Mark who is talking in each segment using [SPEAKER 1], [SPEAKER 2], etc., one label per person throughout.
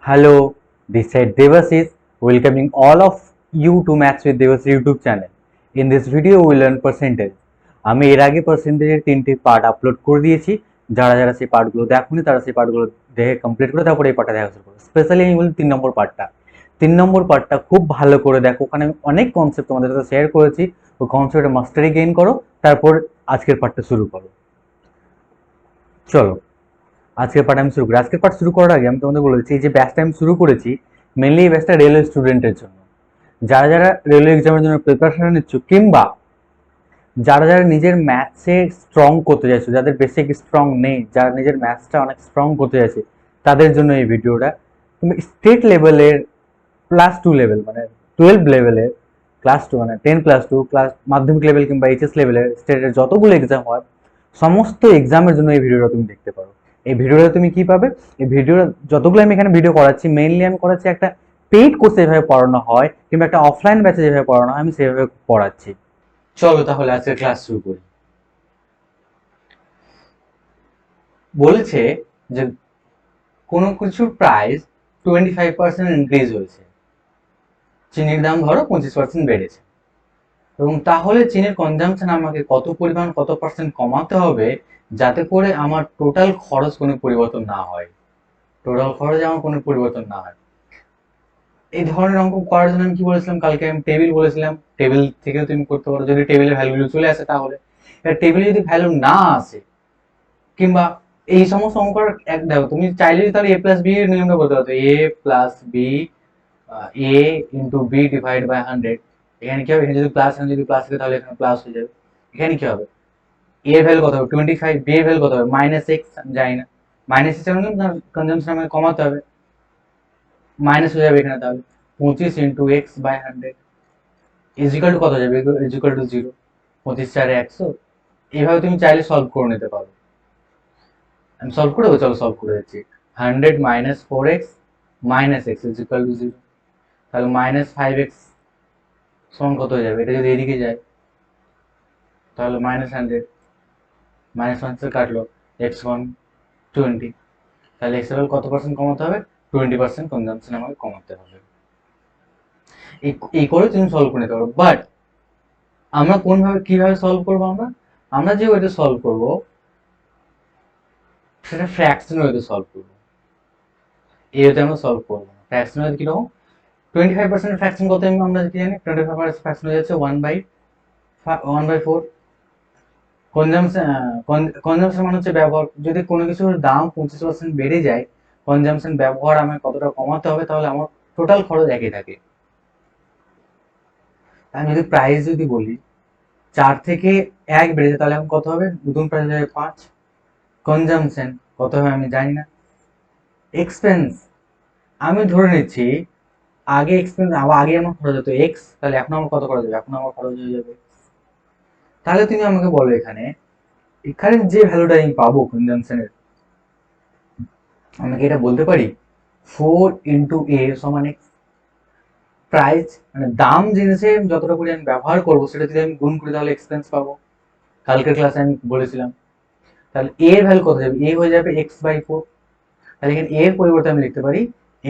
[SPEAKER 1] Hello, this side Devas welcoming all of you to Maths with Devas YouTube channel. In this video we will learn percentage. আমি এর আগে পার্সেন্টেজের তিনটি part upload করে দিয়েছি। যারা যারা সেই পার্টগুলো দেখোনি তারা সেই পার্টগুলো দেখে কমপ্লিট করে তারপরে এই পার্টটা দেখা শুরু করো। স্পেশালি আমি বলি 3 নম্বর পার্টটা খুব ভালো করে দেখো। ওখানে আমি অনেক কনসেপ্ট তোমাদের সাথে শেয়ার করেছি। ওই কনসেপ্টের মাস্টারি গেইন করো, তারপর আজকের পার্টটা শুরু করো। চলো আজকের পার্ট আমি শুরু করি। আজকের পার্ট শুরু করার আগে আমি তোমাদের বলে দিচ্ছি, এই যে ব্যাচটা আমি শুরু করেছি মেনলি এই ব্যাচটা রেলওয়ে স্টুডেন্টের জন্য। যারা যারা রেলওয়ে এক্সামের জন্য প্রিপারেশন নিচ্ছ, কিংবা যারা যারা নিজের ম্যাথসে স্ট্রং করতে চাইছো, যাদের বেসিক স্ট্রং নেই, যারা নিজের ম্যাথসটা অনেক স্ট্রং করতে চাইছে, তাদের জন্য এই ভিডিওটা। তুমি স্টেট লেভেলের +2 লেভেল মানে 12 লেভেলের +2 মানে 10+2 ক্লাস মাধ্যমিক লেভেল কিংবা এইচএস লেভেলের স্টেটের যতগুলো এক্সাম হয় সমস্ত এক্সামের জন্য এই ভিডিওটা তুমি দেখতে পারো। এই ভিডিওটা তুমি কি পাবে? এই ভিডিওটা যতগুলো আমি এখানে ভিডিও করাচ্ছি মেইনলি আমি করাচ্ছি একটা পেইড কোর্সে যেভাবে পড়ানো হয় কিংবা একটা অফলাইন ব্যাচে যেভাবে পড়ানো হয় আমি সেভাবে পড়াচ্ছি। চলো তাহলে আজকে ক্লাস শুরু করি। বলেছে যে কোনো কিছুর প্রাইস 25% ইনক্রিজ হয়েছে, চিনির দাম ধরো 25% বেড়েছে, এবং তাহলে চিনির কনজাম্পশন আমাকে কত পরিমাণ কত পার্সেন্ট কমাতে হবে যাতে করে আমার টোটাল খরচ কোনো পরিবর্তন না হয়, টোটাল খরচ আমার কোনো পরিবর্তন না হয়। এই ধরনের অঙ্ক করার জন্য আমি কি বলেছিলাম, কালকে আমি টেবিল বলেছিলাম। টেবিল থেকে তুমি করতে পারো যদি টেবিলের ভ্যালুগুলো চলে আসে। তাহলে এবার টেবিলে যদি ভ্যালু না আসে, কিংবা এই সমস্ত অঙ্ক এক দেখো, তুমি চাইলে তাহলে a+b এর নিয়মটা বলতে পারো, a+b a into B divide by 100। এখানে কি হবে, এখানে যদি প্লাস, এখানে যদি প্লাস থাকে তাহলে এখানে প্লাস হয়ে যাবে। এখানে কি হবে, a এর ভ্যালু কত হবে 25, b এর ভ্যালু কত হবে -x, জানি না। -x এর জন্য কনজাম্পশন আমাকে কমাতে হবে, মাইনাস হয়ে যাবে এখানে। তাহলে 25 into x by 100 equal to কত যাবে, ইজিক্যাল টু 0। 25 4 100। এইভাবে তুমি চাইলে সলভ করে নিতে পারো। আমি সলভ করে দেবো, চলো সলভ করে দিচ্ছি। 100 minus 4x minus x equal to 0। তাহলে -5x সমান কত হয়ে যাবে, এটা যদি এদিকে যায় তাহলে -100 -1 কাটলো, x সমান 20। তাহলে x এর কত পার্সেন্ট কমাতে হবে, 20% কনজাম্পশন আমাকে কমাতে হবে। এই করে তুমি সলভ করে নিতে পারো। বাট আমরা কিভাবে সলভ করবো, আমরা যে ওইটা সলভ করবো সেটা ফ্র্যাকশন ওয়েতে সলভ করবো। এই ওয়েতে আমরা সলভ করবো না। ফ্র্যাকশন ওয়েতে কিরকম, 25% ফ্র্যাকশন কত আমরা কি জানি, 25% ফ্র্যাকশন হয়ে যাচ্ছে 1/4। কনজাম্পশন মানে হচ্ছে ব্যবহার। যদি কোনো কিছুর দাম 25% বেড়ে যায়, কনজাম্পশন ব্যবহার আমার কতটা কমাতে হবে, তাহলে আমার টোটাল খরচ একই থাকে। আমি যদি প্রাইস যদি বলি 4 থেকে 1 বেড়েছে, তাহলে এখন কত হবে, নতুন প্রাইস হবে 5। কনজাম্পশন কত হবে আমি জানি না। এক্সপেন্স আমি ধরে নিচ্ছি আগে এক্সপেন্স আগে আমার খরচ হতো x, তাহলে এখন আমার কত খরচ হবে, এখন আমার খরচ হয়ে যাবে। তাহলে তুমি আমাকে বলো এখানে এখানে যে ভ্যালুটা আমি পাবো কনজাম্পশনের, আমি কি এটা বলতে পারি 4 ইন্টু a সমান x। প্রাইস মানে দাম জিনিসের যতটা করে আমি ব্যবহার করবো সেটা যদি আমি গুণ করি তাহলে এক্সপেন্স পাবো। কালকের ক্লাসে আমি বলেছিলাম। তাহলে a এর ভ্যালু কত যাবে, a হয়ে যাবে x/4। তাহলে এখানে a এর পরিবর্তে আমি লিখতে পারি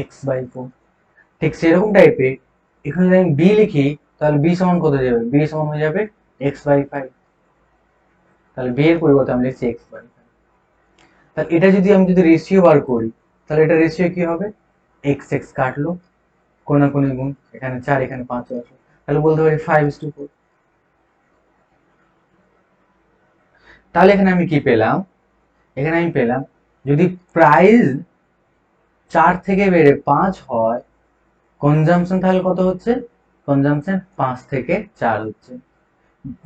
[SPEAKER 1] x/4। ঠিক সেরকম টাইপে এখানে যদি আমি b লিখি তাহলে b সমান কত যাবে, b সমান হয়ে যাবে x/5। তাহলে b এর পরিবর্তে আমি লিখছি x/5। তাহলে এটা যদি আমি রেশিও বার করি তাহলে এটা রেশিও কি হবে, x x কাটলো, কোনাকুনি গুণ, এখানে 4 এখানে 5 আসলো, তাহলে বলতে পারি 5:4। তাহলে এখানে আমি কি পেলাম, এখানে আমি পেলাম যদি প্রাইস 4 থেকে বেড়ে 5 হয়, কনজাম্পশন তাহলে কত হচ্ছে, কনজাম্পশন 5 থেকে 4 হচ্ছে।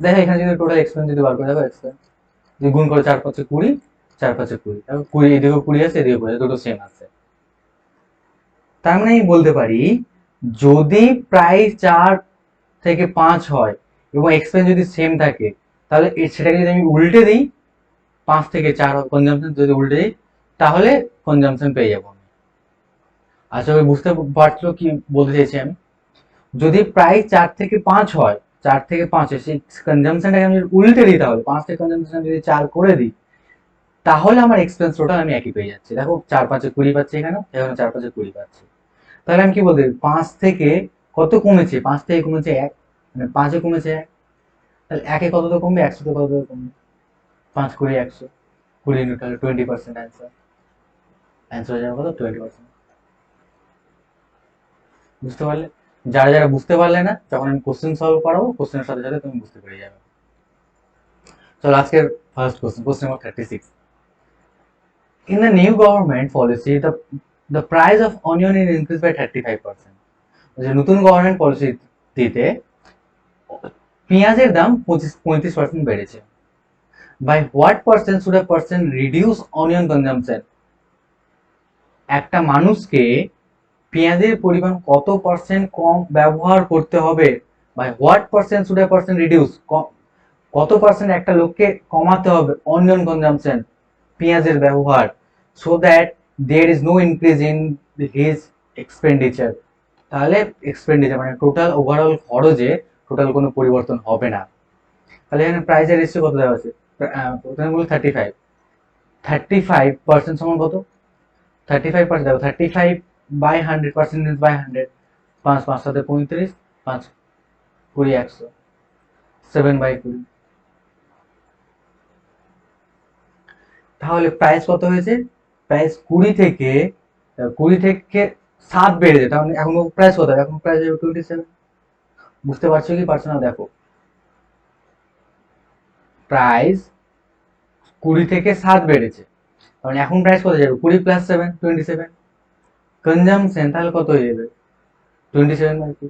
[SPEAKER 1] দেখো এখানে যদি টোটাল এক্সপেন্স যদি বার করে, দেখো এক্সপেন্স যদি গুণ করে 4 5 20, 4 5 20, দেখো 20 এদিকেও 20 আছে এদিকেও 20, দুটো সেম আছে। তার মানে আমি বলতে পারি যদি প্রাইস 4 থেকে 5 হয় এবং এক্সপেন্স যদি সেম থাকে, তাহলে সেটাকে যদি আমি উল্টে দিই 5 থেকে 4 কনজাম্পশন যদি উল্টে দিই তাহলে কনজাম্পশন পেয়ে যাবো আমি। আশা করি বুঝতে পারছো কি বলতে চাইছি আমি। যদি প্রাইস 4 থেকে 5 হয়, 4 থেকে 5 হয়, সেই কনজাম্পশনটাকে আমি উল্টে দিই, তাহলে 5 থেকে কনজাম্পশন যদি 4 করে দিই তাহলে আমার এক্সপেন্স টোটাল আমি একই পেয়ে যাচ্ছি। দেখো 4 5 20 পাচ্ছি, এখানে 4 5 20 পাচ্ছি। তাহলে আমি কি বলতে পারি, 5 থেকে কত কমেছে, 5 থেকে কমেছে 1, মানে 5-এ কমেছে 1, তাহলে 1-এ কত তো কমবে, 100 তে কত তো কমবে, 5 20 100, 20 তাহলে 20% অ্যান্সার। অ্যান্সার হয়ে যাবে কত, 20%। বুঝতে পারলে? যারা যারা বুঝতে পারলে না, যখন আমি কোশ্চেন সলভ করাবো, কোশ্চেনের সাথে সাথে তুমি বুঝতে পেরে যাবে। চলো আজকের first question, question number 36। In the new government policy, the price of onion is increased by 35%. যে নতুন গভর্নমেন্ট পলিসিতে পেঁয়াজের দাম 35% বেড়েছে। By what percent should a person reduce onion consumption? একটা মানুষকে পেঁয়াজের পরিমাণ কত পার্সেন্ট কম ব্যবহার করতে হবে? By what percent should a person reduce, কত পার্সেন্ট একটা লোককে কমাতে হবে অনিয়ন কনজাম্পশন, পেঁয়াজের ব্যবহার, so that there is no increase in his expenditure. তাহলে এক্সপেন্ডিচার মানে টোটাল ওভারঅল খরচে টোটাল কোনো পরিবর্তন হবে না। তাহলে এখানে প্রাইসের রেশিও কত দেওয়া আছে? প্রথমে বলি 35, 35% সমান কত? 35% দেখো, 35 বাই 100% ইজ বাই 100, 5 5 সাথে 35, 5 20 100, 7/20। তাহলে প্রাইস কত হয়েছে? প্রাইস 20 থেকে 7 বেড়েছে, তার মানে এখন প্রাইস কত হবে? এখন প্রাইস 27। বুঝতে পারছো কি পারছো না? দেখো, প্রাইস 20 থেকে 7 বেড়েছে, কারণ এখন প্রাইস কত যাবে? 20 + 7 27। কনজামশন তাহলে কত হয়ে যাবে? 27/2।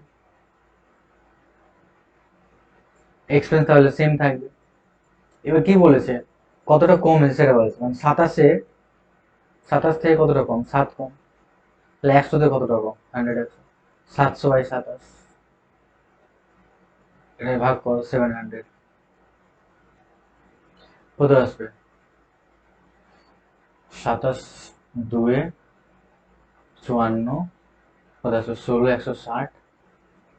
[SPEAKER 1] এক্সপেন্স তাহলে সেম থাকবে। এবার কি বলেছে, কতটা কম হয়েছে সেটা বলেছে, মানে 27 থেকে কতটা কম? 7 কম। তাহলে 100 তে কতটা কম? 100 100, 700/27, এটা ভাগ করো 700, কত আসবে? 27 2 54, কত আসবে? 16 160,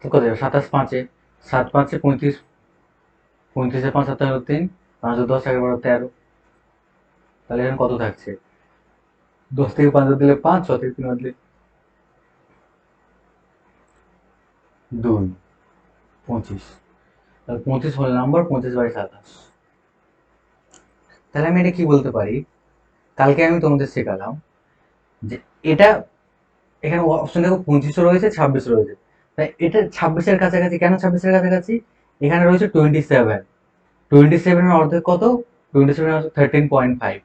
[SPEAKER 1] কত যাবে? 27 5, 7 5 35, 35 5 7 3, 5 10 11 12 13। তাহলে এখানে কত থাকছে? 10 থেকে 5 দিলে 5, 6 থেকে 3 দিলে 2, 25। তাহলে 25 হল নাম্বার, 25/27। তাহলে আমি এটা কি বলতে পারি, কালকে আমি তোমাদের শেখালাম যে এটা, এখানে অপশন দেখো 25 রয়েছে, 26 রয়েছে, তাই এটা 26-এর কাছাকাছি। কেন 26-এর কাছাকাছি? এখানে রয়েছে 27, 27-এর অর্ধেক কত? 27 হচ্ছে 13.5।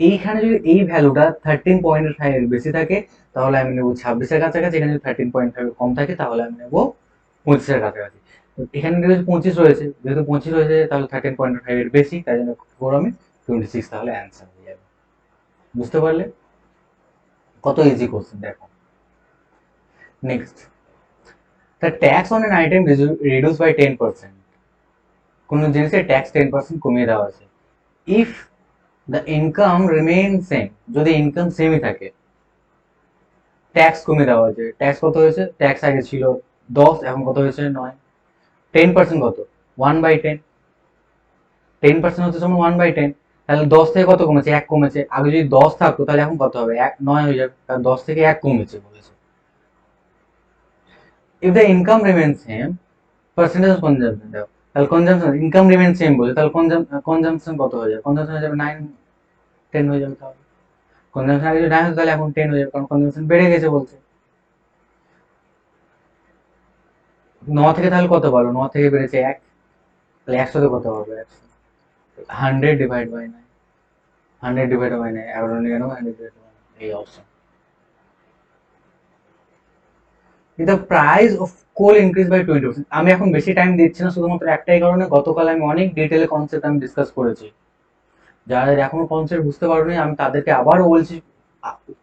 [SPEAKER 1] এইখানে যদি এই ভ্যালুটা 13.5 এর বেশি থাকে, তাহলে আমি নেবো 26-এর কাছাকাছি। এখানে যদি 13.5 কম থাকে, তাহলে আমি নেবো 25-এর কাছাকাছি। এখানে যেহেতু 25 রয়েছে, তাহলে 13.5 এর বেশি, তাই জন্য করবো আমি 26, তাহলে অ্যান্সার হয়ে যাবে। বুঝতে পারলে? কত ইজি কোশ্চেন দেখো। Next, the tax on an item reduced by 10%. কোন জিনিসের ট্যাক্স 10% কমিয়ে দেওয়া আছে। If the income remain same, যদি ইনকাম সেমই থাকে, ট্যাক্স কমিয়ে দেওয়া হয়েছে। ট্যাক্স কত হয়েছে? ট্যাক্স আগে ছিল 10, এখন কত হয়েছে? 9। 10% কত? 1/10। 10% হচ্ছে যেমন 1/10। তাহলে 10 থেকে কত কমেছে? 1 কমেছে। আগে যদি 10 থাকতো, তাহলে এখন কত হবে? 9 হয়ে যাবে, কারণ 10 থেকে 1 কমেছে বলেছে। If the income remain same, percentage of consumption দাও। তাহলে কনজাম্পশন, ইনকাম রিমেইন সেম বলে, তাহলে কনজাম্পশন কত হয়ে যাবে? কনজাম্পশন হয়ে যাবে 9 10 হয়ে যাবে। তাহলে কনজাম্পশন আগে যদি 9 হতো, তাহলে এখন 10 হয়ে যাবে, কারণ কনজাম্পশন বেড়ে গেছে বলছে। 9 থেকে তাহলে কত পারো? 9 থেকে বেড়েছে 1, তাহলে 100 তে কত হবে? 100, 100/9, 100/9, 11 নিয়ে নেবো, 100/9, এই option. The price of coal increase by 20%। আমি এখন বেশি টাইম দিচ্ছি না, শুধুমাত্র একটাই কারণে, গতকাল আমি অনেক ডিটেলে কনসেপ্ট আমি ডিসকাস করেছি। যারা এখনো কনসেপ্ট বুঝতে পারোনি, আমি তাদেরকে আবারও বলছি,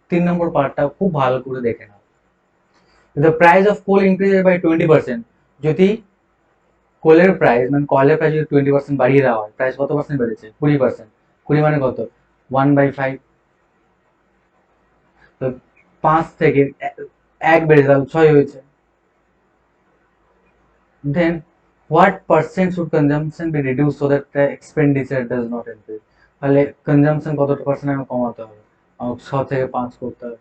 [SPEAKER 1] 3 নম্বর পার্টটা খুব ভালো করে দেখে নাও। The price of coal increase by 20%, যদি কোলের প্রাইস, মানে কয়লার প্রাইস যদি 20% বাড়িয়ে দেওয়া হয়, প্রাইস কত পার্সেন্ট বেড়েছে? 20%। 20 মানে কত? 1/5। তো 5 থেকে 1 বেড়েছে, তাহলে 6 হয়েছে। Then what percent should consumption be reduced so that the expenditure does not increase? তাহলে কনজাম্পশন কত পার্সেন্ট আমি কমাতে হবে, আমার 6 থেকে 5 করতে হবে।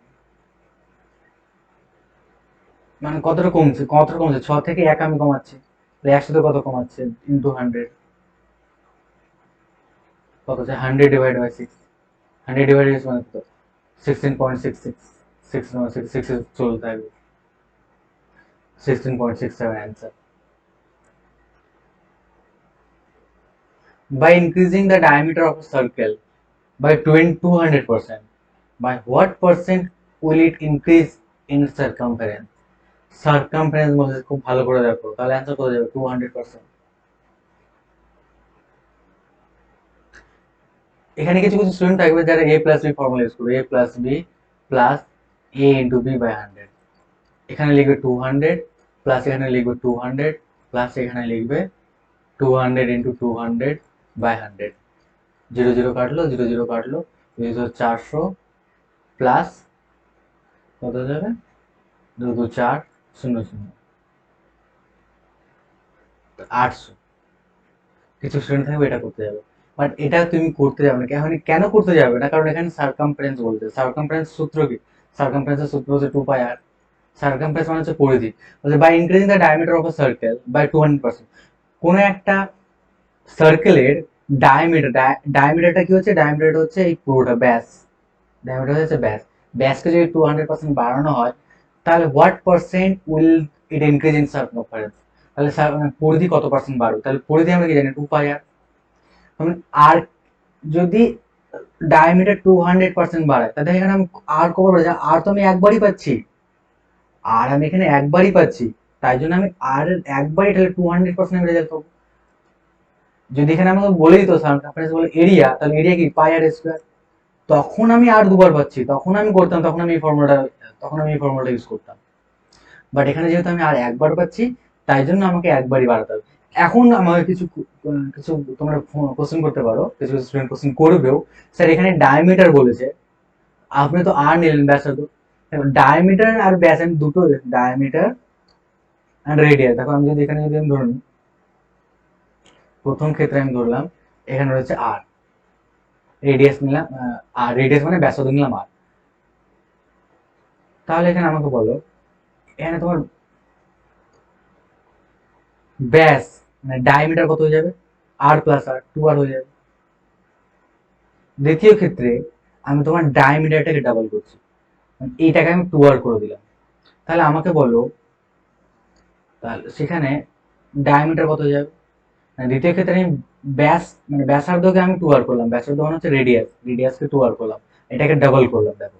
[SPEAKER 1] মানে কতটা কমছে 6 থেকে 1 আমি কমাচ্ছি, তাহলে 100 কত কমাচ্ছে ইনটু 100, কত হচ্ছে 100 ডিভাইড বাই 6, 100 ডিভাইড বাই মানে কত 16.66, 6 চলতে থাকবে, 16.67 answer. By increasing the diameter of a circle by 200%, by what percent will it increase in circumference? Circumference বলছে, খুব ভালো করে দেখো, তাহলে অ্যান্সার কত যাবে 200%। এখানে কিছু কিছু স্টুডেন্ট থাকবে যারা a plus B formula use করবে, a plus B plus a into B by 100, এখানে লিখবে 200 প্লাস এখানে লিখবে 200 প্লাস এখানে লিখবে 200 ইন্টু 200 বাই 100, 0 0 কাটলো, 0 0 কাটলো, 400 প্লাস কত যাবে 2 2 4 0 0 800। কিছু স্টুডেন্ট থাকবে এটা করতে যাবে, বাট এটা তুমি করতে যাবে না। কেন করতে যাবে না, কারণ এখানে সার্কামফারেন্স বলতে, সার্কামফারেন্স সূত্র কি, সার্কামফারেন্সের সূত্র হচ্ছে 2 পাই আর। সার্কামফারেন্স মানে হচ্ছে পরিধি, বলছে by increasing the diameter of a circle by 200%, কোনো একটা সার্কেলের ডায়ামিটারটা কি হচ্ছে, ডায়ামিটারটা হচ্ছে এই পুরোটা ব্যাস, ডায়ামিটার হচ্ছে ব্যাস, ব্যাসকে যদি 200% বাড়ানো হয় তাহলে what percent will it increase in circumference, তাহলে পরিধি কত পার্সেন্ট বাড়বে, তাহলে পরিধি আমরা কি জানি 2 পাই আর। আর যদি ডায়ামিটার 200% বাড়ায় তাহলে এখানে আমি আর কবার বাড়াচ্ছি, আর তো আমি একবারই পাচ্ছি, আর আমি এখানে একবারই পাচ্ছি, তাই জন্য আমি আর একবারই, তাহলে 200% আমি রেজাল্ট পাবো। যদি এখানে আমাকে বলে দিত সার্কামফারেন্স বলে এরিয়া, তাহলে এরিয়া কি পাই আর স্কোয়ার, তখন আমি আর দুবার পাচ্ছি, তখন আমি করতাম, তখন আমি এই ফর্মুলাটা ইউজ করতাম। বাট এখানে যেহেতু আমি আর একবার পাচ্ছি, তাই জন্য আমাকে একবারই বাড়াতে হবে। এখন আমাকে কিছু কিছু তোমরা কোশ্চেন করতে পারো, কিছু কিছু স্টুডেন্ট কোশ্চেন করবেও, স্যার এখানে ডায়ামিটার বলেছে, আপনি তো আর নিলেন ব্যাসার্ধ, ডায়ামিটার আর ব্যাস আমি দুটো, ডায়ামিটার আর রেডিয়াস, দেখো আমি যদি এখানে যদি আমি ধরুন প্রথম ক্ষেত্রে আমি ধরলাম এখানে রয়েছে আর, রেডিয়াস নিলাম, আর রেডিয়াস মানে ব্যাসার্ধ নিলাম আর, তাহলে এখানে আমাকে বলো এখানে তোমার ব্যাস মানে ডায়ামিটার কত হয়ে যাবে, আর প্লাস আর 2 আর হয়ে যাবে। দ্বিতীয় ক্ষেত্রে আমি তোমার ডায়ামিটারটাকে ডাবল করছি, এইটাকে আমি 2 আর করে দিলাম, তাহলে আমাকে বলো তাহলে সেখানে ডায়ামিটার কত হয়ে যাবে। দ্বিতীয় ক্ষেত্রে আমি ব্যাস মানে ব্যাসার্ধকে আমি 2 আর করলাম, ব্যাসার্ধ মানে হচ্ছে রেডিয়াসকে 2 আর করলাম, এটাকে ডাবল করলাম, দেখো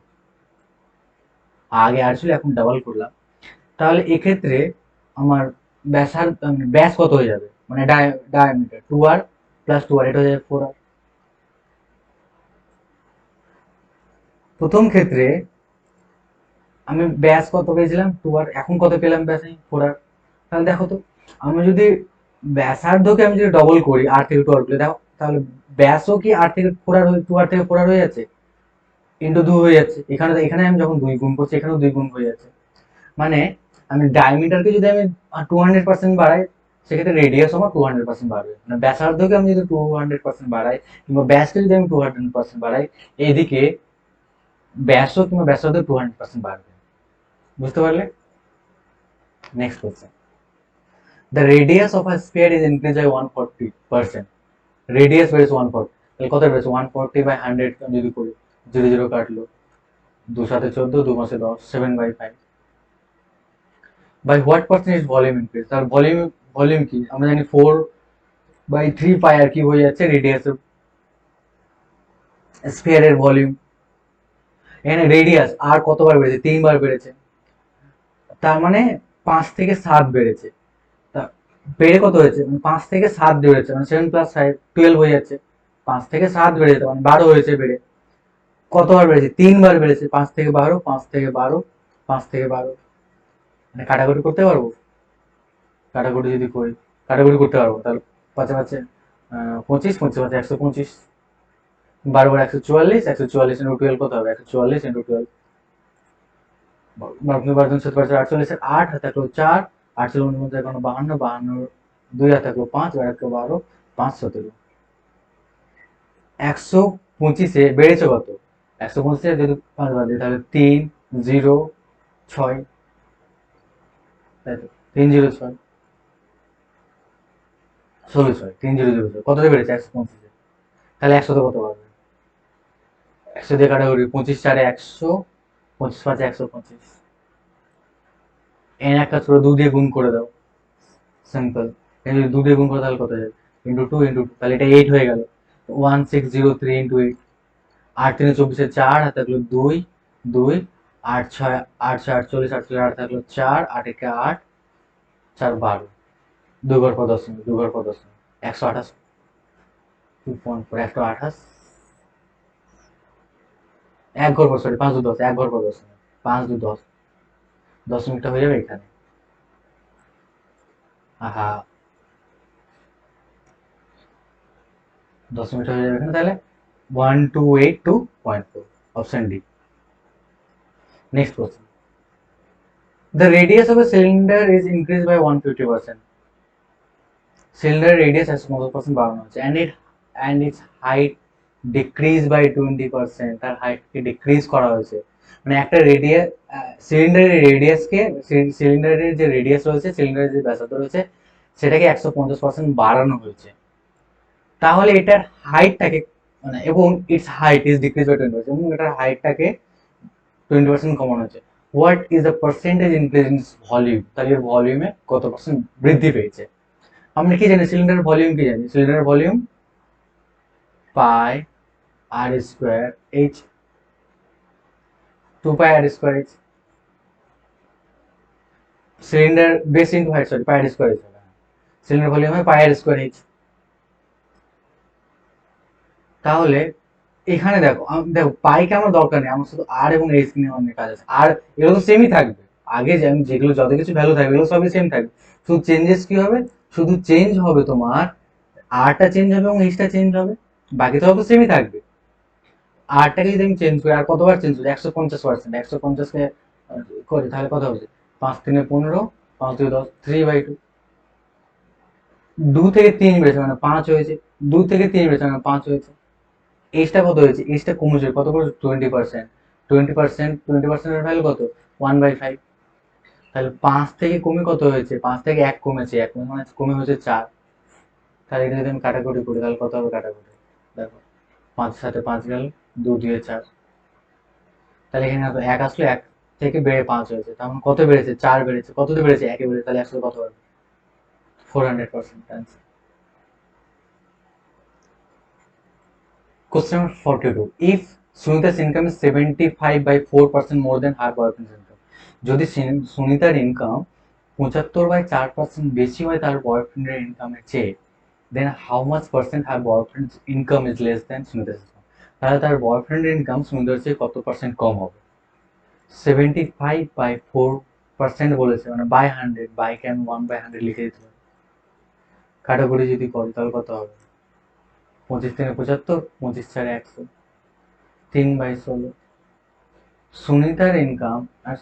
[SPEAKER 1] আগে আর ছিল এখন ডাবল করলাম, তাহলে এক্ষেত্রে আমার ব্যাস কত হয়ে যাবে, মানে ডায়ামিটার 2 আর প্লাস 2 আর, এটা হয়ে যাবে 4 আর। প্রথম ক্ষেত্রে আমি ব্যাস কত পেয়েছিলাম 2 আর, এখন কত পেলাম ব্যাস আমি 4 আর। তাহলে দেখো তো আমি যদি ব্যাসার্ধকে আমি যদি ডবল করি আর থেকে 2 আর করে, দেখো তাহলে ব্যাসও কি আর থেকে 4 আর 2 আর থেকে 4 আর হয়ে যাচ্ছে, ইন্টু 2 হয়ে যাচ্ছে, এখানে আমি যখন 2 গুণ করছি এখানেও 2 গুণ হয়ে যাচ্ছে, মানে আমি ডায়ামিটারকে যদি আমি 200% বাড়াই সেক্ষেত্রে রেডিয়াস আমার 200% বাড়বে, মানে ব্যাসার্ধকে আমি যদি 200% বাড়াই কিংবা ব্যাসকে যদি আমি 200% বাড়াই, এদিকে ব্যাসও কিংবা ব্যাসার্ধ 200% বাড়বে। বুঝতে পারলে? Next question, the radius of a sphere is increase by 140%, radius বেড়েছে 140, তাহলে কত বেড়েছে 140 বাই 100 আমি যদি করি, 0 0 কাটলো, 2 7 14, 2 5 10, 7/5, by what percentage volume increase, তার ভলিউম কি আমরা জানি 4/3 পাই আর কি হয়ে যাচ্ছে রেডিয়াসের, স্ফিয়ারের ভলিউম। এখানে রেডিয়াস আর কতবার বেড়েছে, 3 বার বেড়েছে, তার মানে 5 থেকে 7 বেড়েছে, তা বেড়ে কত হয়েছে, 5 থেকে 7 বেড়েছে, মানে 7 প্লাস 5 12 হয়ে যাচ্ছে, 5 থেকে 7 বেড়ে যেতে মানে 12 হয়েছে বেড়ে, কতবার বেড়েছে 3 বার বেড়েছে, 5 থেকে 12, 5 থেকে 12, 5 থেকে 12, মানে কাটাকুটি করতে পারবো, কাটাকুটি যদি করি কাটাকুটি করতে পারবো, তাহলে পাঁচে পাঁচে 25, 25 পাঁচে 125, 12 বার 144, 144 ইন্টু 12 কত হবে, 144 ইন্টু 12, 48, 8 হাতে 4, 8 ছিল মধ্যে এখন 52, 52 2 হাতে 5, আর 12, 5 17, 125-এ বেড়েছে কত? 125-এ যদি 5 বাদ দিই তাহলে 3 0 6, তাই তো 306 16 3006 কততে বেড়েছে 125-এ? তাহলে 100 তে কত পারবে? 100 দিয়ে কাটাকুটি 25 4 100, 25 5 125। এন এক কাজ করে 2 দিয়ে গুণ করে দাও, সিম্পল। যদি 2 দিয়ে গুণ করে তাহলে কত যাবে? ইন্টু 2 ইন্টু 2, তাহলে এটা 8 হয়ে গেল। 1603 ইন্টু 8, 8 3 24, 4 হাতে থাকলো 2 2, 8 6 8 6 48, 48 8 থাকলো 4, 8 1 8, 4 12, 2 ঘর পর দশমিক, 2 ঘর পর দশমিক, 128, 2.4 128, 1 ঘর পর, সরি 5 2 10, 1 ঘর পর দশমিক, 5 2 10, দশমিকটা হয়ে যাবে এখানে। আহা, দশমিকটা হয়ে যাবে এখানে, তাহলে 1282.4, option D. Next question, the radius of a cylinder is increased by 150%. সিলিন্ডারের রেডিয়াস 150% বাড়ানো হচ্ছে, and its height decreased by 20%. তার হাইটকে ডিক্রিজ করা হয়েছে, মানে একটা রেডিয়াস, সিলিন্ডারের যে রেডিয়াস রয়েছে, সিলিন্ডারের যে ব্যাসার্ধ রয়েছে, সেটাকে 150% বাড়ানো হয়েছে। তাহলে এটার হাইটটাকে, মানে এবং its height is decrease by 20%, এবং এটার হাইটটাকে 20% কমানো হয়েছে। What is the percentage increase in volume? তাহলে এর ভলিউমে কত পার্সেন্ট বৃদ্ধি পেয়েছে? আমরা কি জানি সিলিন্ডারের ভলিউম, কি জানি সিলিন্ডারের volume pi r square h, 2 pi r square h, cylinder base into height, sorry pi r square h হবে, সিলিন্ডার ভলিউম হয় পাই আর স্কোয়ার এইচ। তাহলে এখানে দেখো, দেখো পাইকে আমার দরকার নেই, আমার শুধু আর এবং এইচ নিয়ে অনেক কাজ আছে, আর এগুলো তো সেমই থাকবে। আগে যে আমি যেগুলো যত কিছু ভ্যালু থাকবে এগুলো সবই সেম থাকবে, শুধু চেঞ্জেস কি হবে? শুধু চেঞ্জ হবে তোমার আরটা চেঞ্জ হবে এবং এইচটা চেঞ্জ হবে, বাকি তো সেমই থাকবে। আরটাকে যদি আমি চেঞ্জ করি, আর কতবার চেঞ্জ করি? 150%, 150কে করি তাহলে কত হবে? 5 3 15, 5 2 10, 3/2। 2 থেকে 3 বেড়েছে মানে 5 হয়েছে, 2 থেকে 3 বেড়েছে মানে 5 হয়েছে। এইচটা কত হয়েছে? এইচটা কমেছে কত করে? 20%। 20%, এর ভ্যালু কত? 1/5। তাহলে 5 থেকে কমে কত হয়েছে? 5 থেকে 1 কমেছে, 1 মানে কমে হয়েছে 4। তাহলে এটা যদি আমি কাটাকুটি করি তাহলে কত হবে কাটাকুটি? দেখো 5 সাথে 5 গেল, 2 2 4, তাহলে এখানে 1 আসলো, 1 থেকে বেড়ে 5 হয়েছে, তখন কত বেড়েছে? 4 বেড়েছে। কততে বেড়েছে? 1 এ বেড়েছে, তাহলে 100 কত হবে? 400%। Answer. Question number 42. If Sunita's income is 75/4% more than her boyfriend's income, যদি সুনিতার ইনকাম 75/4% বেশি হয় তার বয়ফ্রেন্ডের ইনকামের চেয়ে, then how much percent her boyfriend's income is less than Sunita's income? তাহলে তার বয়ফ্রেন্ডের ইনকাম সুনিতার চেয়ে কত পার্সেন্ট কম হবে? 75/4% বলেছে, মানে বাই 100, বাইকে আমি 1/100 লিখে দিতে পারি। কাটাকুটি যদি করি তাহলে কত হবে? 25 থেকে 75, 25 4 100, 3/16। সুনিতার ইনকাম আর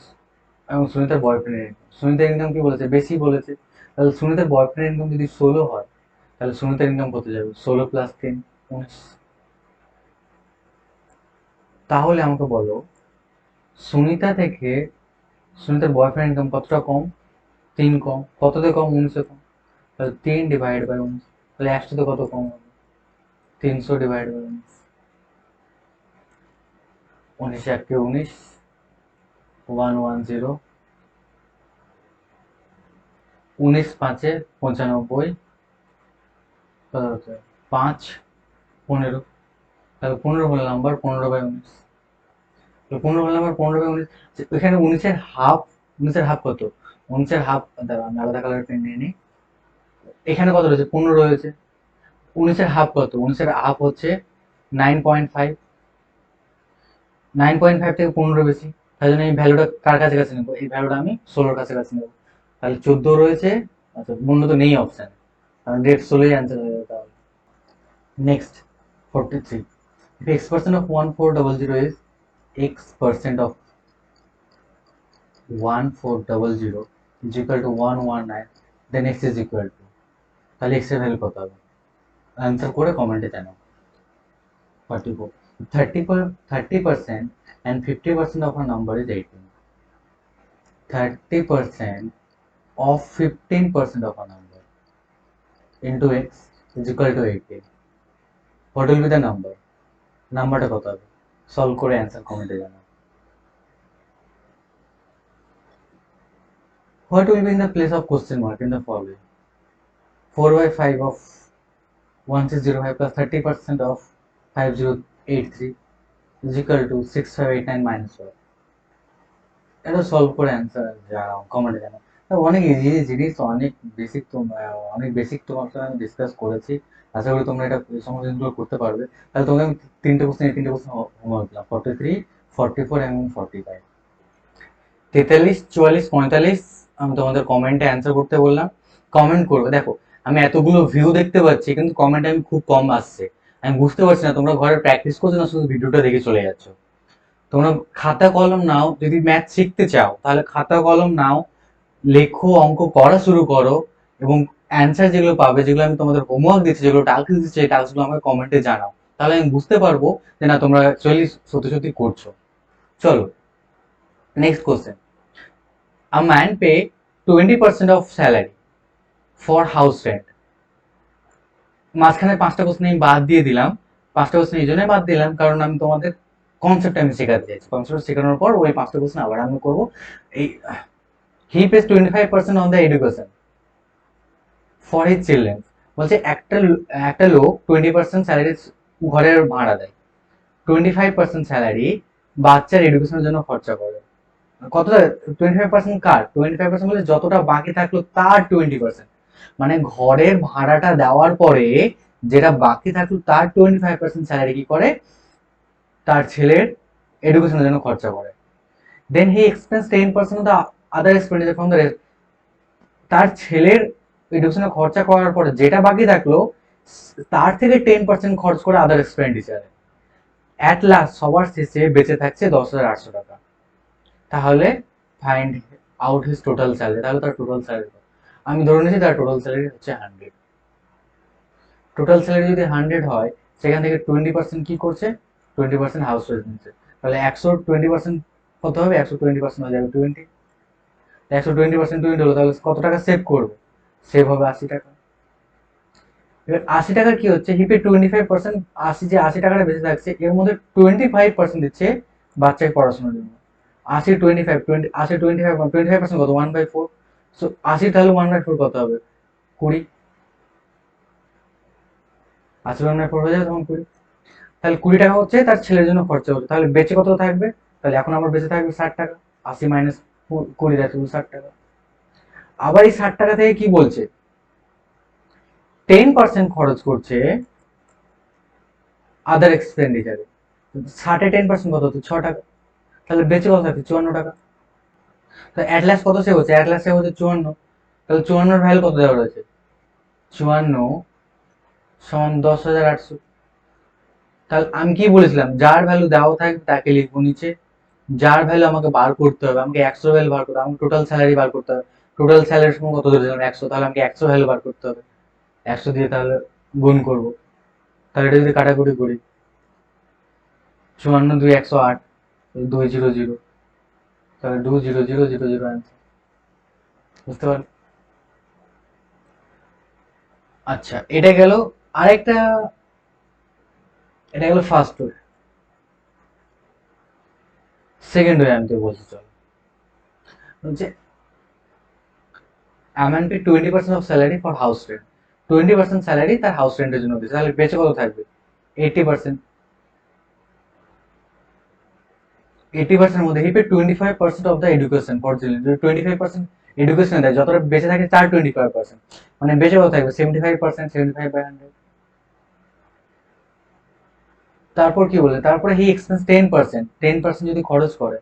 [SPEAKER 1] এবং সুনিতার বয়ফ্রেন্ডের ইনকাম, সুনিতার ইনকাম কি বলেছে? বেশি বলেছে। তাহলে সুনিতার বয়ফ্রেন্ডের ইনকাম যদি 16 হয়, তাহলে সুনিতার ইনকাম কত যাবে? 16 + 3 19। তাহলে আমাকে বলো, সুনিতা থেকে সুনিতার বয়ফ্রেন্ড ইনকাম কতটা কম? 3 কম। কততে কম? 19 কম। তাহলে 3/19, তাহলে 100তে কত কম হবে? 300/19। 19 1 19, 110, 19 5 95, কত হচ্ছে? 5 15, তাহলে 15 হলো নাম্বার, 15/19। 15 হলো নাম্বার, 15/19। এখানে 19-এর হাফ, 19-এর হাফ কত? 19-এর হাফ, দাঁড়া আমি আলাদা কালার পেন নিয়ে নিই। এখানে কত রয়েছে? 15 রয়েছে। 19-এর হাফ কত? 19-এর হাফ হচ্ছে 9.5। 9.5 থেকে 15 বেশি, তাই জন্য এই ভ্যালুটা কার কাছাকাছি নেবো? এই ভ্যালুটা আমি 16-র কাছাকাছি নেবো। তাহলে 14 রয়েছে, আচ্ছা 15 তো নেই অপশন, কারণ ডিরেক্ট 16ই অ্যান্সার হয়ে যাবে তাহলে। Next 43. If x% of 1400 is x% of 1400 is equal to 119, then x is equal to, তাহলে x এর ভ্যালু কত হবে? আনসার করে কমেন্টে জানাও। 44. 30% and 50% of a number is 18. 30% of 15% of a number into x is equal to 18. What will be the number? নাম্বারটা কত হবে? সলভ করে অ্যান্সার কমেন্টে জানাও। What will be in the place of question mark in the following? 4/5 of 1605 plus 30% of 5083 is equal to 6589 minus 1. এটা solve করে answer জানাও, কমেন্টে জানাও। অনেক ইজি জিনিস, অনেক বেসিক তোমার সাথে আমি ডিসকাস করেছি। আশা করি তোমরা এটা এই সমস্ত জিনিসগুলো করতে পারবে। তাহলে তোমাকে আমি তিনটে কোশ্চেন হোমওয়ার্ক দিলাম, 43, 44 এবং 45। 43, 44, 45 আমি তোমাদের কমেন্টে অ্যান্সার করতে বললাম। কমেন্ট করবে। দেখো আমি এতগুলো ভিউ দেখতে পাচ্ছি কিন্তু কমেন্ট আমি খুব কম আসছে। আমি বুঝতে পারছি না তোমরা ঘরে প্র্যাকটিস করছো না শুধু ভিডিওটা দেখে চলে যাচ্ছ। তোমরা খাতা কলম নাও, যদি ম্যাথ শিখতে চাও তাহলে খাতা কলম নাও, লেখো, অঙ্ক করা শুরু করো এবং অ্যান্সার যেগুলো পাবে, যেগুলো আমি তোমাদের হোমওয়ার্ক দিচ্ছি, যেগুলো টাস্ক দিচ্ছি, এই টাস্কগুলো আমাকে কমেন্টে জানাও। তাহলে আমি বুঝতে পারবো যে না তোমরা অ্যাকচুয়ালি সত্যি সত্যি করছো। চলো next question. A man pay 20% of salary for house rent. মাঝখানে 5টা কোশ্চেন আমি বাদ দিয়ে দিলাম। 5টা কোশ্চেন এই জন্যই বাদ দিলাম কারণ আমি তোমাদের কনসেপ্ট আমি শেখাতে চাইছি। কনসেপ্ট শেখানোর পর ওই 5টা কোশ্চেন আবার আমি করবো। এই he pays 25% on the education for his children. বলছে একটা লোক 20% স্যালারি ঘরের ভাড়া দেয়, 25% স্যালারি বাচ্চার এডুকেশনের জন্য খরচা করে। কতটা? 25% কার? 25% বলে যতটা বাকি থাকলো তার 20%। মানে ঘরের ভাড়াটা দেওয়ার পরে যেটা বাকি থাকলো তার 25% স্যালারি কি করে? তার ছেলের এডুকেশনের জন্য খরচা করে। Then he expense 10% of the other expenditure from the rest. তার ছেলের এডুকেশনে খরচা করার পরে যেটা বাকি থাকলো তার থেকে 10% খরচ করে আদার এক্সপেন্ডিচারে। অ্যাট লাস্ট সবার শেষে বেঁচে থাকছে 10,800 টাকা। তাহলে find out his total salary. তাহলে তার টোটাল স্যালারি, আমি ধরে নিয়েছি তার টোটাল স্যালারি হচ্ছে 100। টোটাল স্যালারি যদি 100 হয় সেখান থেকে 20% কি করছে? 20% হাউস রেন্ট নিচ্ছে। তাহলে 100 20% কত হবে? 120% হয়ে যাবে 20। 120% 20 হলো, তাহলে কত টাকা সেভ করবে? সেভ হবে 80 টাকা। এবার 80 টাকার কি হচ্ছে? হিপে 25%, 80 টাকাটা বেঁচে থাকছে এর মধ্যে 25% দিচ্ছে বাচ্চাকে পড়াশোনার জন্য। 80 25 20 80 25% কত? 1/4। সো 80 তাহলে 1/4 কত হবে? 20। 80 1/4 হয়ে যাবে তখন 20। তাহলে 20 টাকা হচ্ছে তার ছেলের জন্য খরচা হচ্ছে। তাহলে বেঁচে কত থাকবে? তাহলে এখন আমার বেঁচে থাকবে 60 টাকা। 80 মাইনাস 20 যাচ্ছে 60 টাকা। আবার এই 60 টাকা থেকে কি বলছে? 10% খরচ করছে আদার এক্সপেন্ডিচারে। 60-এ 10% কত হচ্ছে? 6 টাকা। তাহলে বেঁচে কত থাকছে? 54 টাকা। তো অ্যাট লাস্ট কত সেভ হচ্ছে? অ্যাট লাস্ট সেভ হচ্ছে 54। তাহলে 54 এর ভ্যালু কত দেওয়া রয়েছে? 54 সমান 10,800। তাহলে আমি কি বলেছিলাম? যার ভ্যালু দেওয়া থাকবে তাকে লিখবো নিচে। যার ভ্যালু আমাকে বার করতে হবে, আমাকে 100 ভ্যালু বার করতে হবে, আমাকে টোটাল স্যালারি বার করতে হবে। টোটাল স্যালারির সময় কত ধরেছিলাম? 100। তাহলে আমাকে 100 ভ্যালু বার করতে হবে। 100 দিয়ে তাহলে গুণ করবো। তাহলে এটা যদি কাটাকুটি করি, 54 2 108, 200, তাহলে 20000 অ্যান্সার। বুঝতে পারলে? আচ্ছা এটা গেল আরেকটা, এটা গেল ফার্স্ট ওয়ে। সেকেন্ড ওয়ে আমি তো বলছি চল, হচ্ছে Aman pay 20% of salary for house rent. 20% salary তার হাউস রেন্টের জন্য দিচ্ছে। তাহলে বেঁচে কত থাকবে? 80%। 80% মধ্যে he pay 25% of the education for children. যদি 25% এডুকেশন দেয়, যতটা বেঁচে থাকে তার 25%, মানে বেঁচে কত থাকবে? 75%। 75/100। তারপর কি বলে? তারপরে হি এক্সপেন্স 10%। 10% যদি খরচ করে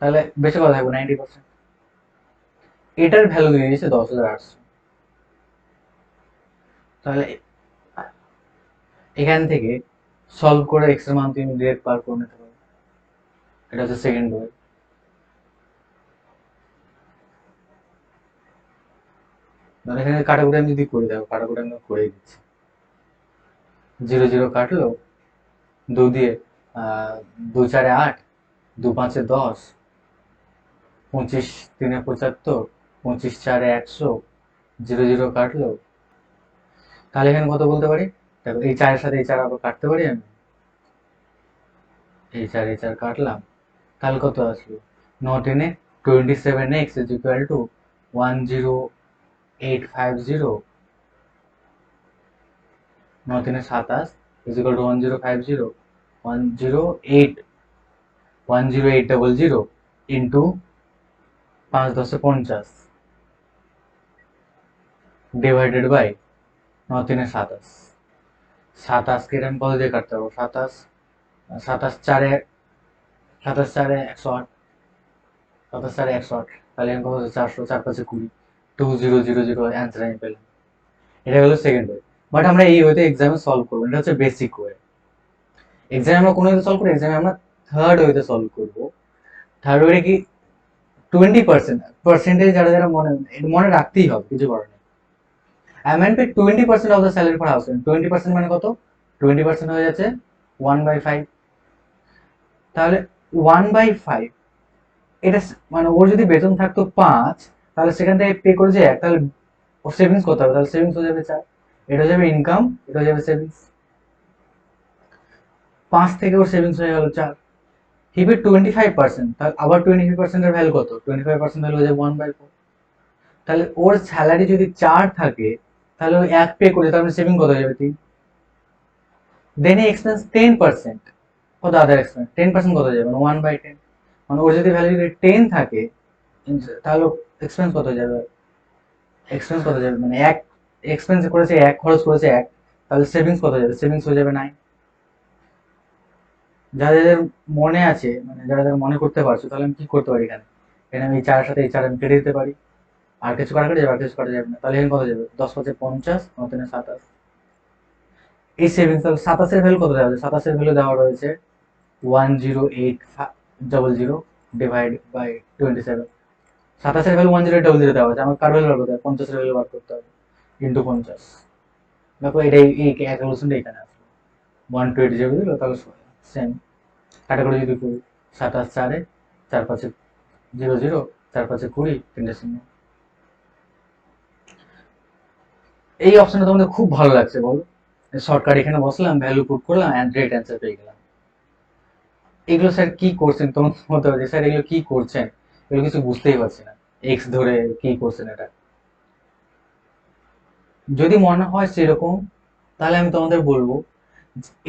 [SPEAKER 1] তাহলে বেঁচে কত থাকবে? 90%। এটার ভ্যালু দিয়ে দিয়েছে 10,800। তাহলে এখান থেকে সলভ করে এক্স এর মান তুমি ডিরেক্ট বার করে নিতে পারো। এটা হচ্ছে সেকেন্ড ওয়ে। মানে এখানে কাটাকুটি আমি যদি করে, দেখো কাটাকুটি আমি করে দিচ্ছি। 0 0 কাটলো, দু দিয়ে 2 4 8, 2 5 10, 25 3 75, 25 4 100, 0 0 কাটলো। তাহলে এখানে কত বলতে পারি? দেখো এই 4 এর সাথে এই 4 আবার কাটতে পারি আমি, এই 4 এই 4 কাটলাম, তাহলে কত আসলো? 9 10 27x is equal to 10850, 9 3 27 is equal to 1050, 108 10800 into 5 10 50 divided by 9 3 27। 27 কে আমি কত দিয়ে কাটতে পারবো? 27 27 4 27 4 108, 27 4 108, তাহলে আমি কত 400, 4 5 20, 2000 অ্যান্সার আমি পেলাম। এটা হলো সেকেন্ড ওয়ে। বাট আমরা এই ওয়েতে এক্সামে সলভ করবো, এটা হচ্ছে বেসিক ওয়ে। এক্সামে আমরা কোন ওয়েতে সলভ করি? এক্সামে আমরা থার্ড ওয়েতে সলভ করবো। থার্ড ওয়ে কি 20% পার্সেন্টেজ যারা যারা মনে রাখতেই হবে, কিছু করার নেই। Amend pay 20% of the salary for house rent. 20% মানে কত? 20% হয়ে যাচ্ছে 1/5। তাহলে 1/5, এটা মানে ওর যদি বেতন থাকতো 5, তাহলে সেখান থেকে পে করেছে 1, তাহলে ওর সেভিংস কত হবে? তাহলে সেভিংস হয়ে যাবে 4। এটা হয়ে যাবে ইনকাম, এটা হয়ে যাবে সেভিংস। 5 থেকে ওর সেভিংস হয়ে গেল 4। হিপে 25%, তাহলে আবার 25% এর ভ্যালু কত? 25% ভ্যালু হয়ে যাবে 1/4। তাহলে ওর স্যালারি যদি 4 থাকে, তাহলে ওই 1 পে করে, তার মানে সেভিং কত হয়ে যাবে? 3। দেন এক্সপেন্স 10%, কত আদার এক্সপেন্স? 10% কত হয়ে যাবে? 1/10। মানে ওর যদি ভ্যালু যদি 10 থাকে, তাহলে এক্সপেন্স কত হয়ে যাবে? এক্সপেন্স কত যাবে? মানে 1 এক্সপেন্স করেছে 1, খরচ করেছে 1, তাহলে সেভিংস কত যাবে? সেভিংস হয়ে যাবে 9। যাদের মনে আছে, মানে যারা যারা মনে করতে পারছো, তাহলে আমি কি করতে পারি এখানে? এখানে আমি এই 4 এর সাথে এই 4 আমি কেটে দিতে পারি। আর কিছু কাটা যাবে? আর কিছু কাটা যাবে না। তাহলে এখানে কত যাবে? 10 5 50, 9 3 27। এই সেভিংস, তাহলে 27 এর ভ্যালু কত দেওয়া আছে? 27 এর ভ্যালু দেওয়া রয়েছে 10800 ডিভাইড বাই 27। 27 এর ভ্যালু 10800 দেওয়া আছে, আমার কার ভ্যালু বার করতে হবে? 50 এর ভ্যালু বার করতে হবে, ইন্টু 50। দেখো এটাই এই ক্যালকুলেশনটা এখানে আসবে। 120 যাবে দিল, তাহলে সেম কাটাকুটি যদি করি, 27 4 4 5 0 0, 4 5 20, 3 শূন্য। এই অপশনটা তোমাদের খুব ভালো লাগছে বলো? শর্টকাট এখানে বসলাম, ভ্যালু পুট করলাম, এন্ড গ্রেট অ্যান্সার পেয়ে গেলাম। এগুলো স্যার কি করছেন? তোমার মতে হবে স্যার এগুলো কি করছেন, এগুলো কিছু বুঝতেই পারছি না, এক্স ধরে কি করছেন এটা। যদি মনে হয় সেরকম, তাহলে আমি তোমাদের বলবো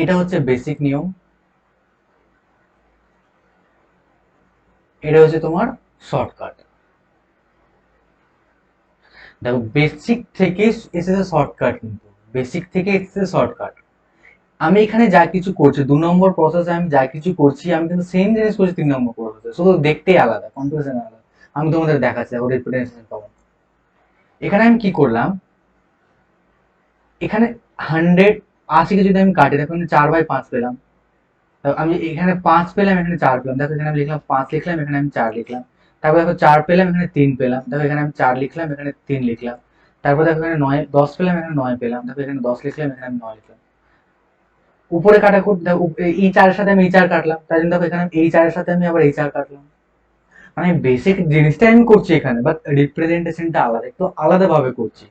[SPEAKER 1] এটা হচ্ছে বেসিক নিয়ম, এটা হচ্ছে তোমার শর্টকাট। দেখো বেসিক থেকে এসেছে শর্টকাট, কিন্তু বেসিক থেকে এসেছে শর্টকাট। আমি এখানে যা কিছু করছি 2 নম্বর প্রসেসে, আমি যা কিছু করছি আমি কিন্তু সেম জিনিস করছি 3 নম্বর প্রসেসে, শুধু দেখতেই আলাদা, কনফিউশন আলাদা। আমি তোমাদের দেখাচ্ছি, দেখো রিপ্রেজেন্টেশন কেমন। এখানে আমি কি করলাম? এখানে 180কে যদি আমি কাটি, দেখো 4/5 পেলাম। আমি এখানে 5 পেলাম, এখানে 4 পেলাম। দেখো এখানে আমি লিখলাম 5 লিখলাম, এখানে আমি 4 লিখলাম। তারপর দেখো 4 পেলাম, এখানে 3 পেলাম। দেখো এখানে আমি 4 লিখলাম, এখানে 3 লিখলাম। তারপর দেখো এখানে 9 10 পেলাম, এখানে 9 পেলাম। দেখো এখানে 10 লিখলাম, এখানে আমি 9 লিখলাম। উপরে কাটাকুটি দেখো, এই 4 এর সাথে আমি এই 4 কাটলাম, তাই জন্য দেখো এখানে এই 4 এর সাথে আমি আবার এই 4 কাটলাম। মানে বেসিক জিনিসটাই আমি করছি এখানে, বাট রিপ্রেজেন্টেশনটা আলাদা, একটু আলাদা ভাবে করছি।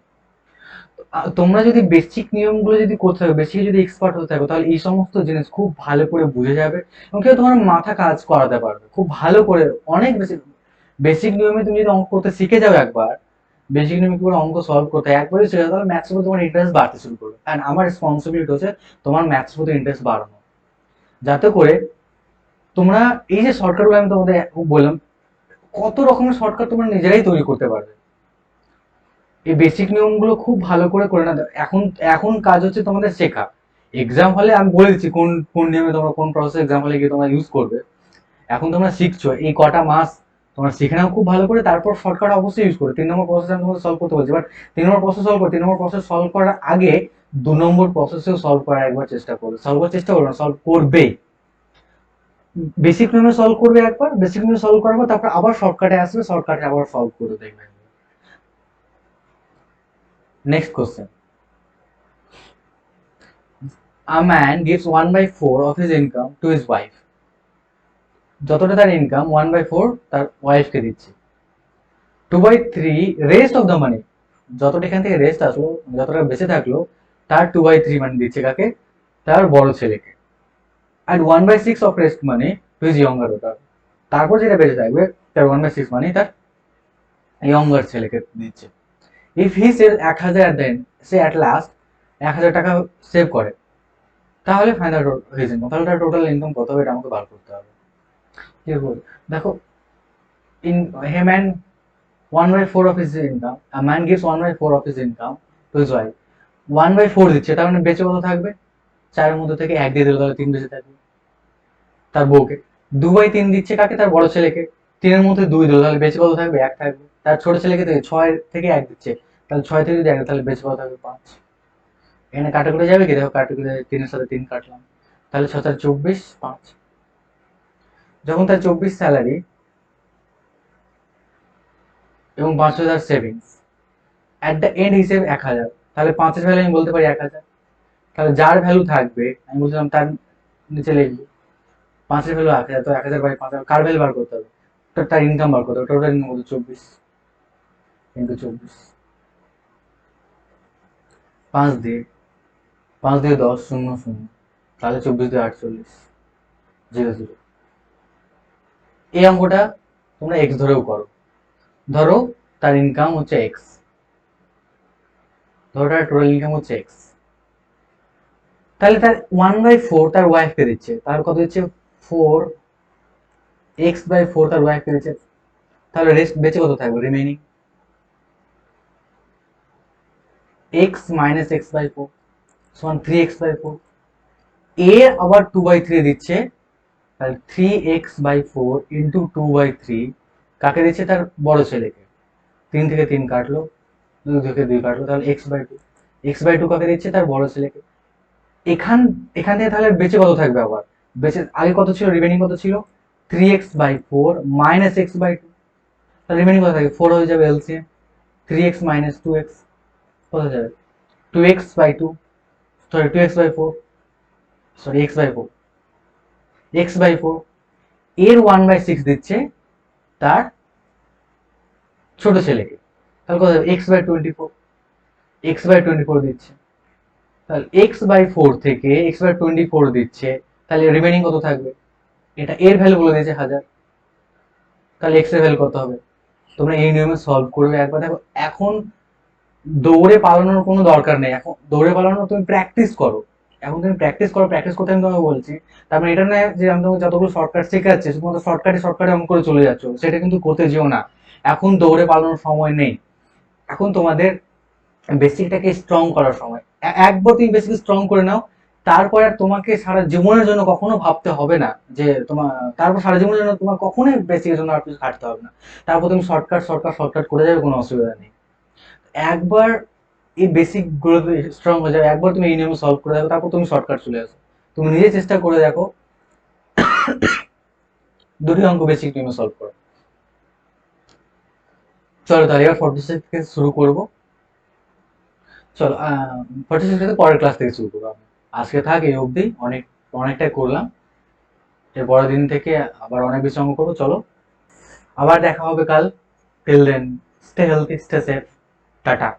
[SPEAKER 1] তোমরা যদি বেসিক নিয়মগুলো যদি করতে থাকো, বেসিক যদি এক্সপার্ট হতে থাকো, তাহলে এই সমস্ত জিনিস খুব ভালো করে বুঝে যাবে, এবং কেউ তোমার মাথা কাজ করাতে পারবে খুব ভালো করে। অনেক বেশি বেসিক নিয়মে তুমি যদি অঙ্ক করতে শিখে যাও একবার, বেসিক নিয়মে কি করে অঙ্ক সলভ করতে একবারই শিখে যাও, তাহলে ম্যাথসের প্রতি তোমার ইন্টারেস্ট বাড়তে শুরু করবে। কারণ আমার রেসপন্সিবিলিটি হচ্ছে তোমার ম্যাথসের প্রতি ইন্টারেস্ট বাড়ানো, যাতে করে তোমরা এই যে শর্টকাটগুলো আমি তোমাদের বললাম, কত রকমের শর্টকাট তোমরা নিজেরাই তৈরি করতে পারবে। এই বেসিক নিয়মগুলো খুব ভালো করে না। এখন এখন কাজ হচ্ছে তোমাদের শেখা। এক্সাম হলে আমি বলে দিচ্ছি কোন কোন নিয়মে তোমরা কোন প্রসেস এক্সাম হলে গিয়ে তোমরা ইউজ করবে। এখন তোমরা শিখছো, এই কটা মাস তোমরা শিখে নাও খুব ভালো করে, তারপর শর্টকাট অবশ্যই ইউজ করো। 3 নম্বর প্রসেস আমি তোমাদের সলভ করতে বলছি, বাট 3 নম্বর প্রসেস সলভ করো, 3 নম্বর প্রসেস সলভ করার আগে 2 নম্বর প্রসেসেও সলভ করার একবার চেষ্টা করবে, সলভ করার চেষ্টা করবে না, সলভ করবে। বেসিক নিয়মে সলভ করবে একবার, বেসিক নিয়মে সলভ করার পর তারপর আবার শর্টকাটে আসবে, শর্টকাটে আবার সলভ করে দেখবে। Next question, a man gives 1/4 of his income to his wife. যতটা তার ইনকাম 1/4 তার ওয়াইফকে দিচ্ছে। 2/3 রেস্ট অফ দ্য মানি, যতটা এখান থেকে রেস্ট আসলো, যতটা বেঁচে থাকলো, তার 2/3 মানে দিচ্ছে কাকে? তার বড় ছেলেকে। আর 1/6 অফ রেস্ট মানে টু হিজ ইয়ঙ্গার ডটার। তারপর যেটা বেঁচে থাকবে তার 1/6 মানে তার ইয়ঙ্গার ছেলেকে দিচ্ছে। ইফ হি সেভ 1000 দেন সে অ্যাট লাস্ট 1000 টাকা সেভ করে, তাহলে ফাইনাল হিজ ইনকাম, তাহলে তার টোটাল ইনকাম কত হবে এটা আমাকে বার করতে হবে। কি বল দেখো, in hey man 1/4 of his income, a man gives 1/4 of his income to his wife. 1/4 দিচ্ছে, তার মানে বেঁচে কত থাকবে? 4 এর মধ্যে থেকে 1 দিয়ে দিল, তাহলে 3 বেঁচে থাকবে তার বউকে। 2/3 দিচ্ছে কাকে? তার বড় ছেলেকে। 3 এর মধ্যে 2 দিল, তাহলে বেঁচে কত থাকবে? 1 থাকবে। তার ছোট ছেলেকে 6 থেকে 1 দিচ্ছে, তাহলে 6 থেকে যদি 1, তাহলে বেঁচে কত থাকবে? 5। এখানে কাটাকুটি যাবে কি? দেখো কাটাকুটি, 3 এর সাথে 3 কাটলাম, তাহলে 6 4 24, 5। যখন তার 24 স্যালারি এবং 5,000 সেভিংস, অ্যাট দ্য এন্ড হিসেবে 1000, তাহলে 5 এর ভ্যালু আমি বলতে পারি 1000। তাহলে যার ভ্যালু থাকবে আমি বলছিলাম তার নিচে লিখবো। 5 এর ভ্যালু 1000, তো 1000/5 কার ভ্যালু বার করতে হবে? তার ইনকাম বার করতে হবে। টোটাল ইনকাম কত? 24 ইন্টু 24, 5 দিয়ে 10 0 0, তাহলে 24 দিয়ে 48, 0 0। এই অঙ্কটা তোমরা এক্স ধরেও করো। ধরো তার ইনকাম হচ্ছে এক্স, ধরো তার টোটাল ইনকাম হচ্ছে এক্স, তাহলে তার 1/4 তার ওয়াইফকে দিচ্ছে, তার কত দিচ্ছে? 4x/4 তার ওয়াইফকে দিচ্ছে, তাহলে রেস্ট বেঁচে কত থাকবে? রিমেইনিং x - x/4 সমান 3x/4। এর আবার 2/3 দিচ্ছে, তাহলে 3x/4 ইন্টু 2/3 কাকে দিচ্ছে? তার বড় ছেলেকে। 3 থেকে 3 কাটলো, 2 থেকে 2 কাটলো, তাহলে x/2। x/2 কাকে দিচ্ছে? তার বড় ছেলেকে। এখান এখান থেকে তাহলে বেঁচে কত থাকবে? আবার বেঁচে আগে কত ছিল? রিমেইনিং কত ছিল? 3x/4 মাইনাস x/2, তাহলে রিমেইনিং কত থাকবে? 4 হয়ে যাবে এলসিএম। 3x - 2x কত যাবে? 2x/2, sorry 2x/4, sorry x/4, x/4। এর 1/6 দিচ্ছে তার ছোট ছেলেকে, তাহলে কত যাবে? x/24, x/24 দিচ্ছে, তাহলে x/4 থেকে x/24 দিচ্ছে, তাহলে রিমেইনিং কত থাকবে? এটা এর ভ্যালু বলে দিয়েছে 1000, তাহলে x এর ভ্যালু কত হবে? তোমরা এই নিয়মে সলভ করবে একবার। দেখো এখন দৌড়ে পালানোর কোনো দরকার নেই, এখন দৌড়ে পালানো তুমি প্র্যাকটিস করো। এখন তুমি প্র্যাকটিস করো, প্র্যাকটিস করতে আমি তোমাকে বলছি। তারপরে এটা নয় যে আমি তোমাকে যতগুলো শর্টকাট শেখাচ্ছি শুধুমাত্র শর্টকাটে অঙ্ক করে চলে যাচ্ছ, সেটা কিন্তু করতে যেও না। এখন দৌড়ে পালানোর সময় নেই, এখন তোমাদের বেসিকটাকে স্ট্রং করার সময়। একবার তুমি বেসিক স্ট্রং করে নাও, তারপর আর তোমাকে সারা জীবনের জন্য কখনো ভাবতে হবে না যে তোমার, তারপর সারা জীবনের জন্য তোমার কখনোই বেসিকের জন্য আর কিছু কাটতে হবে না। তারপর তুমি শর্টকাট করে যাবে, কোনো অসুবিধা নেই। একবার এই বেসিক গুলো স্ট্রং হয়ে যাবে, একবার তুমি এই নিয়মে সলভ করে দেখো, তারপর তুমি শর্টকাট চলে আসো। তুমি নিজে চেষ্টা করে দেখো, দুটি অঙ্ক বেসিক নিয়মে সলভ করো। চলো তাহলে এবার 46 থেকে শুরু করবো। চলো 46 থেকে পরের ক্লাস থেকে শুরু করবো। আজকে থাক এই অবধি, অনেকটাই করলাম। এর পরের দিন থেকে আবার অনেক বেশি অঙ্ক করবো। চলো আবার দেখা হবে কাল। Till then stay healthy, stay safe, tata.